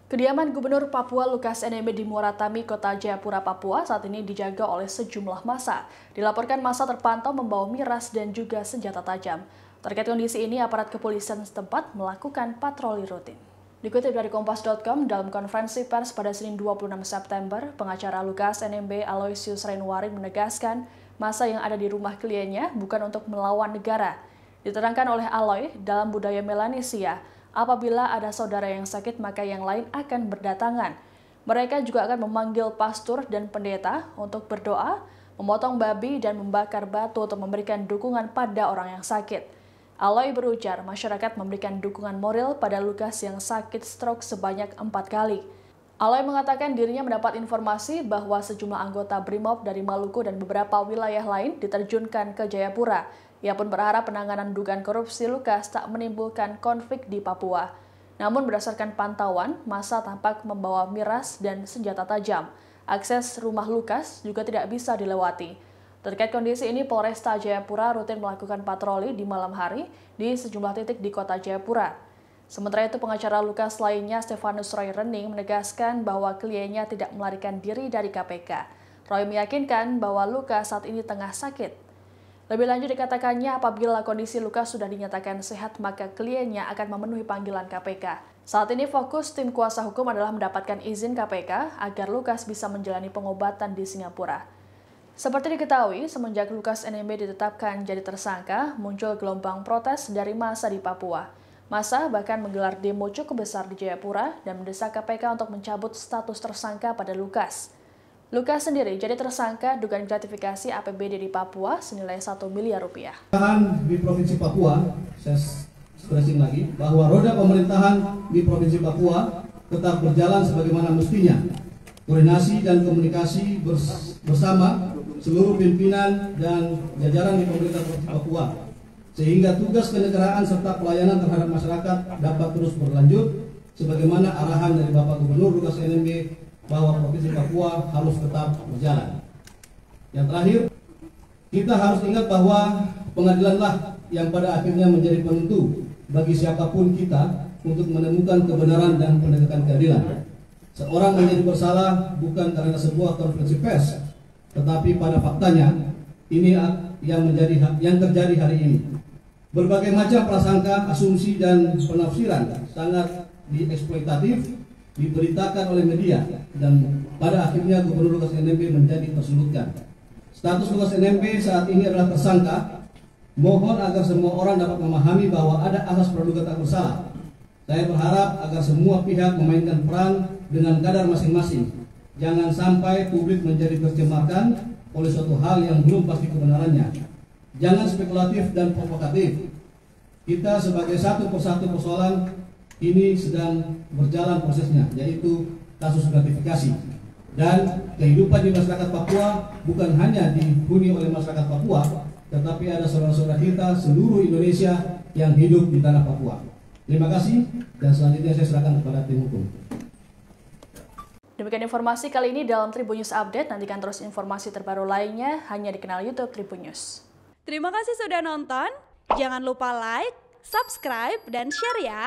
Kediaman Gubernur Papua Lukas NMB di Muara Tami, Kota Jayapura, Papua saat ini dijaga oleh sejumlah massa. Dilaporkan massa terpantau membawa miras dan juga senjata tajam. Terkait kondisi ini, aparat kepolisian setempat melakukan patroli rutin. Dikutip dari Kompas.com, dalam konferensi pers pada Senin 26 September, pengacara Lukas NMB Aloysius Renwarin menegaskan massa yang ada di rumah kliennya bukan untuk melawan negara. Diterangkan oleh Aloy, dalam budaya Melanesia, apabila ada saudara yang sakit, maka yang lain akan berdatangan. Mereka juga akan memanggil pastor dan pendeta untuk berdoa, memotong babi, dan membakar batu untuk memberikan dukungan pada orang yang sakit. Aloy berujar, masyarakat memberikan dukungan moral pada Lukas yang sakit stroke sebanyak 4 kali. Aloy mengatakan dirinya mendapat informasi bahwa sejumlah anggota BRIMOB dari Maluku dan beberapa wilayah lain diterjunkan ke Jayapura. Ia pun berharap penanganan dugaan korupsi Lukas tak menimbulkan konflik di Papua. Namun berdasarkan pantauan, massa tampak membawa miras dan senjata tajam. Akses rumah Lukas juga tidak bisa dilewati. Terkait kondisi ini, Polresta Jayapura rutin melakukan patroli di malam hari di sejumlah titik di kota Jayapura. Sementara itu, pengacara Lukas lainnya, Stefanus Roy Rening, menegaskan bahwa kliennya tidak melarikan diri dari KPK. Roy meyakinkan bahwa Lukas saat ini tengah sakit. Lebih lanjut dikatakannya, apabila kondisi Lukas sudah dinyatakan sehat, maka kliennya akan memenuhi panggilan KPK. Saat ini fokus tim kuasa hukum adalah mendapatkan izin KPK agar Lukas bisa menjalani pengobatan di Singapura. Seperti diketahui, semenjak Lukas NMB ditetapkan jadi tersangka, muncul gelombang protes dari massa di Papua. Massa bahkan menggelar demo cukup besar di Jayapura dan mendesak KPK untuk mencabut status tersangka pada Lukas. Lukas sendiri jadi tersangka dugaan gratifikasi APBD di Papua senilai 1 miliar rupiah. Di Provinsi Papua, saya stressing lagi, bahwa roda pemerintahan di Provinsi Papua tetap berjalan sebagaimana mestinya. Koordinasi dan komunikasi bersama seluruh pimpinan dan jajaran di pemerintah Provinsi Papua, sehingga tugas kenegaraan serta pelayanan terhadap masyarakat dapat terus berlanjut, sebagaimana arahan dari Bapak Gubernur Lukas NMB bahwa Provinsi Papua harus tetap berjalan. Yang terakhir, kita harus ingat bahwa pengadilanlah yang pada akhirnya menjadi penentu bagi siapapun kita untuk menemukan kebenaran dan penegakan keadilan. Seorang menjadi bersalah bukan karena sebuah konferensi pers, tetapi pada faktanya ini yang terjadi hari ini. Berbagai macam prasangka, asumsi, dan penafsiran sangat dieksploitatif diberitakan oleh media, dan pada akhirnya Gubernur Lukas NMB menjadi tersulutkan. Status Lukas NMB saat ini adalah tersangka. Mohon agar semua orang dapat memahami bahwa ada asas praduga tak bersalah. Saya berharap agar semua pihak memainkan peran dengan kadar masing-masing. Jangan sampai publik menjadi tercemarkan oleh suatu hal yang belum pasti kebenarannya. Jangan spekulatif dan provokatif. Kita sebagai satu persatu persoalan ini sedang berjalan prosesnya, yaitu kasus gratifikasi. Dan kehidupan di masyarakat Papua bukan hanya dihuni oleh masyarakat Papua, tetapi ada saudara-saudara kita seluruh Indonesia yang hidup di tanah Papua. Terima kasih, dan selanjutnya saya serahkan kepada tim hukum. Demikian informasi kali ini dalam Tribun News Update. Nantikan terus informasi terbaru lainnya hanya di kanal YouTube Tribun News. Terima kasih sudah nonton. Jangan lupa like, subscribe, dan share ya.